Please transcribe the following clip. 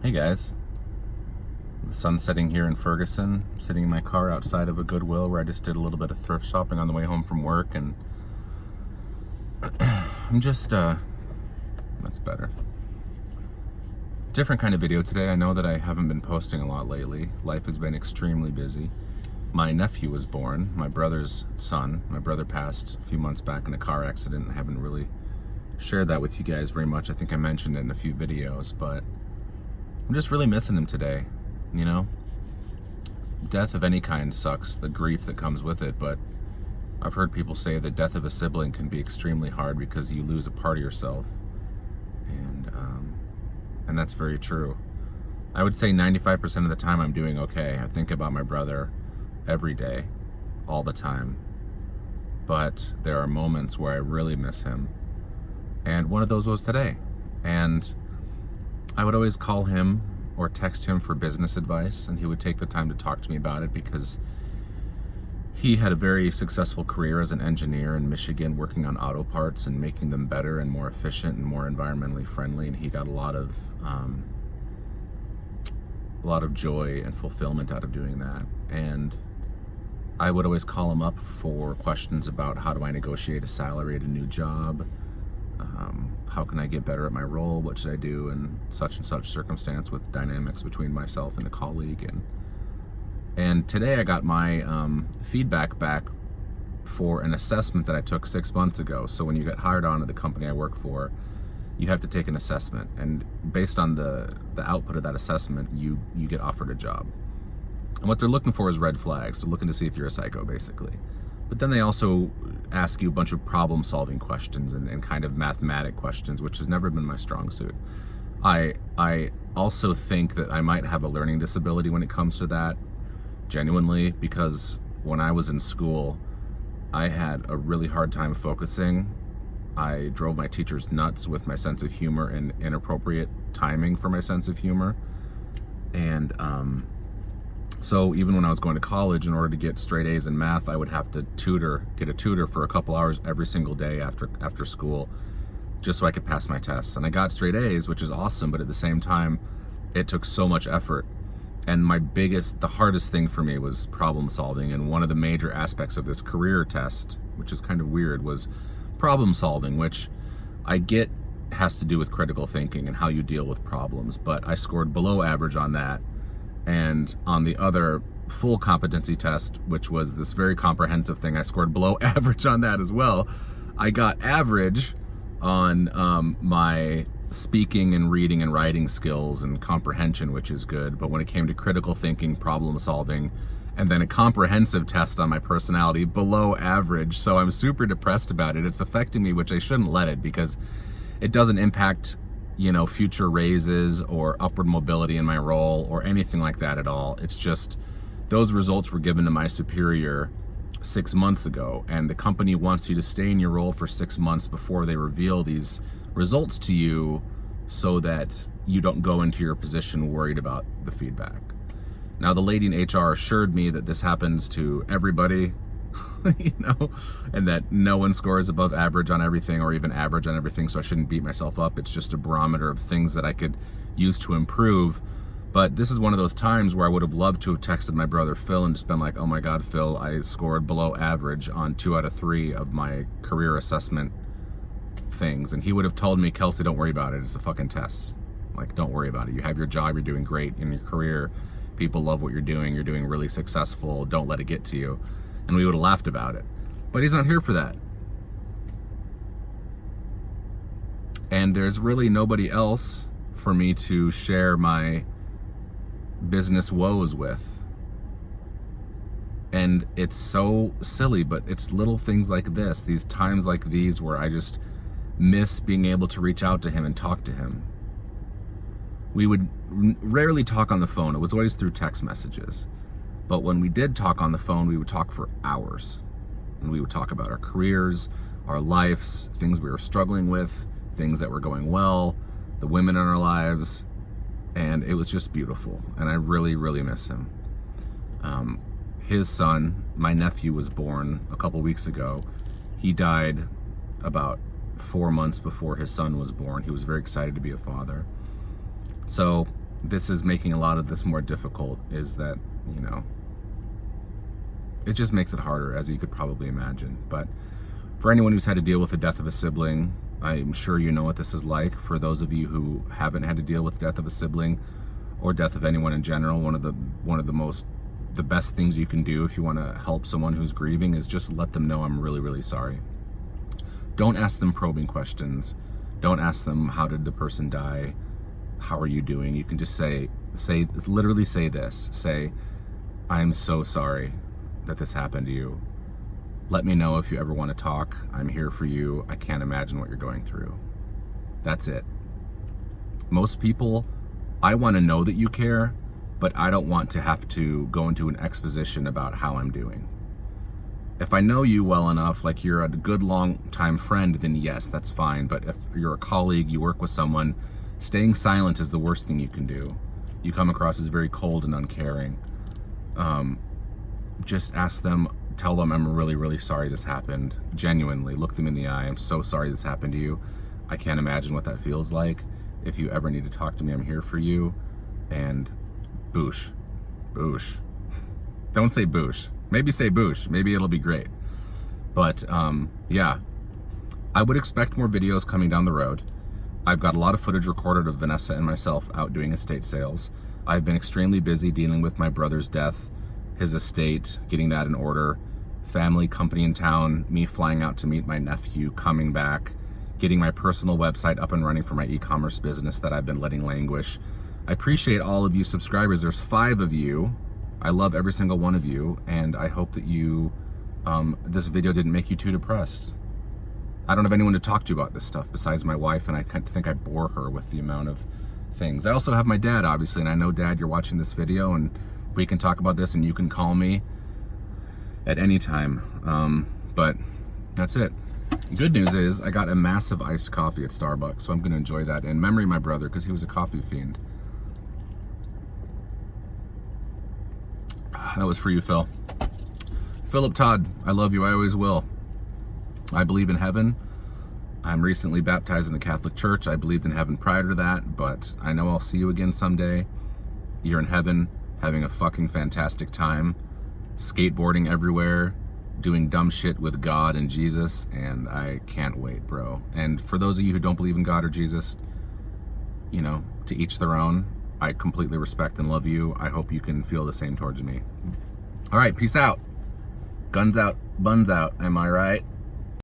Hey guys, the sun's setting here in Ferguson. I'm sitting in my car outside of a Goodwill where I just did a little bit of thrift shopping on the way home from work, and I'm just, that's better. Different kind of video today. I know that I haven't been posting a lot lately. Life has been extremely busy. My nephew was born, my brother's son. My brother passed a few months back in a car accident. I haven't really shared that with you guys very much. I think I mentioned it in a few videos, but I'm just really missing him today. You know, death of any kind sucks, the grief that comes with it, but I've heard people say the death of a sibling can be extremely hard because you lose a part of yourself, and that's very true. I would say 95% of the time I'm doing okay. I think about my brother every day, all the time, but there are moments where I really miss him, and one of those was today. And I would always call him or text him for business advice, and he would take the time to talk to me about it because he had a very successful career as an engineer in Michigan, working on auto parts and making them better and more efficient and more environmentally friendly, and he got a lot of joy and fulfillment out of doing that. And I would always call him up for questions about how do I negotiate a salary at a new job, how can I get better at my role, what should I do in such and such circumstance with dynamics between myself and a colleague. And today I got my feedback back for an assessment that I took 6 months ago. So when you get hired on at the company I work for, you have to take an assessment, and based on the output of that assessment, you get offered a job. And what they're looking for is red flags. They're looking to see if you're a psycho, basically. But then they also ask you a bunch of problem-solving questions and kind of mathematic questions, which has never been my strong suit. I also think that I might have a learning disability when it comes to that, genuinely, because when I was in school, I had a really hard time focusing. I drove my teachers nuts with my sense of humor and inappropriate timing for my sense of humor. And so even when I was going to college, in order to get straight A's in math, I would have to get a tutor for a couple hours every single day after school, just so I could pass my tests. And I got straight A's, which is awesome, but at the same time, it took so much effort. And the hardest thing for me was problem solving. And one of the major aspects of this career test, which is kind of weird, was problem solving, which I get has to do with critical thinking and how you deal with problems. But I scored below average on that. And on the other full competency test, which was this very comprehensive thing, I scored below average on that as well. I got average on my speaking and reading and writing skills and comprehension, which is good. But when it came to critical thinking, problem solving, and then a comprehensive test on my personality, below average. So I'm super depressed about it. It's affecting me, which I shouldn't let it, because it doesn't impact, future raises or upward mobility in my role or anything like that at all. It's just those results were given to my superior 6 months ago, and the company wants you to stay in your role for 6 months before they reveal these results to you, so that you don't go into your position worried about the feedback. Now, the lady in HR assured me that this happens to everybody, and that no one scores above average on everything or even average on everything, so I shouldn't beat myself up. It's just a barometer of things that I could use to improve. But this is one of those times where I would have loved to have texted my brother Phil and just been like, oh my God, Phil, I scored below average on 2 out of 3 of my career assessment things. And he would have told me, Kelsey, don't worry about it. It's a fucking test. Like, don't worry about it. You have your job. You're doing great in your career. People love what you're doing. You're doing really successful. Don't let it get to you. And we would have laughed about it. But he's not here for that. And there's really nobody else for me to share my business woes with. And it's so silly, but it's little things like this, these times like these, where I just miss being able to reach out to him and talk to him. We would rarely talk on the phone. It was always through text messages. But when we did talk on the phone, we would talk for hours. And we would talk about our careers, our lives, things we were struggling with, things that were going well, the women in our lives. And it was just beautiful. And I really, really miss him. His son, my nephew, was born a couple weeks ago. He died about 4 months before his son was born. He was very excited to be a father. So this is making a lot of this more difficult, is that, you know, it just makes it harder, as you could probably imagine. But for anyone who's had to deal with the death of a sibling, I'm sure you know what this is like. For those of you who haven't had to deal with the death of a sibling or death of anyone in general, one of the best things you can do if you want to help someone who's grieving is just let them know, I'm really, really sorry. Don't ask them probing questions. Don't ask them, how did the person die? How are you doing? You can just literally say this. Say, I'm so sorry that this happened to you. Let me know if you ever want to talk. I'm here for you. I can't imagine what you're going through. That's it. Most people, I want to know that you care, but I don't want to have to go into an exposition about how I'm doing. If I know you well enough, like you're a good long-time friend, then yes, that's fine. But if you're a colleague, you work with someone, staying silent is the worst thing you can do. You come across as very cold and uncaring. Just ask them, tell them, I'm really, really sorry this happened. Genuinely, look them in the eye. I'm so sorry this happened to you. I can't imagine what that feels like. If you ever need to talk to me, I'm here for you. And boosh. Boosh. Don't say boosh. Maybe say boosh. Maybe it'll be great. But yeah, I would expect more videos coming down the road. I've got a lot of footage recorded of Vanessa and myself out doing estate sales. I've been extremely busy dealing with my brother's death, his estate, getting that in order, family, company in town, me flying out to meet my nephew, coming back, getting my personal website up and running for my e-commerce business that I've been letting languish. I appreciate all of you subscribers. There's 5 of you. I love every single one of you, and I hope that you, this video didn't make you too depressed. I don't have anyone to talk to about this stuff besides my wife, and I think I bore her with the amount of things. I also have my dad, obviously, and I know, Dad, you're watching this video, and we can talk about this, and you can call me at any time. But that's it. Good news is I got a massive iced coffee at Starbucks, so I'm going to enjoy that in memory of my brother, because he was a coffee fiend. That was for you, Phil. Philip Todd, I love you. I always will. I believe in heaven. I'm recently baptized in the Catholic Church. I believed in heaven prior to that, but I know I'll see you again someday. You're in heaven, having a fucking fantastic time, skateboarding everywhere, doing dumb shit with God and Jesus, and I can't wait, bro. And for those of you who don't believe in God or Jesus, you know, to each their own. I completely respect and love you. I hope you can feel the same towards me. All right, peace out. Guns out, buns out, am I right?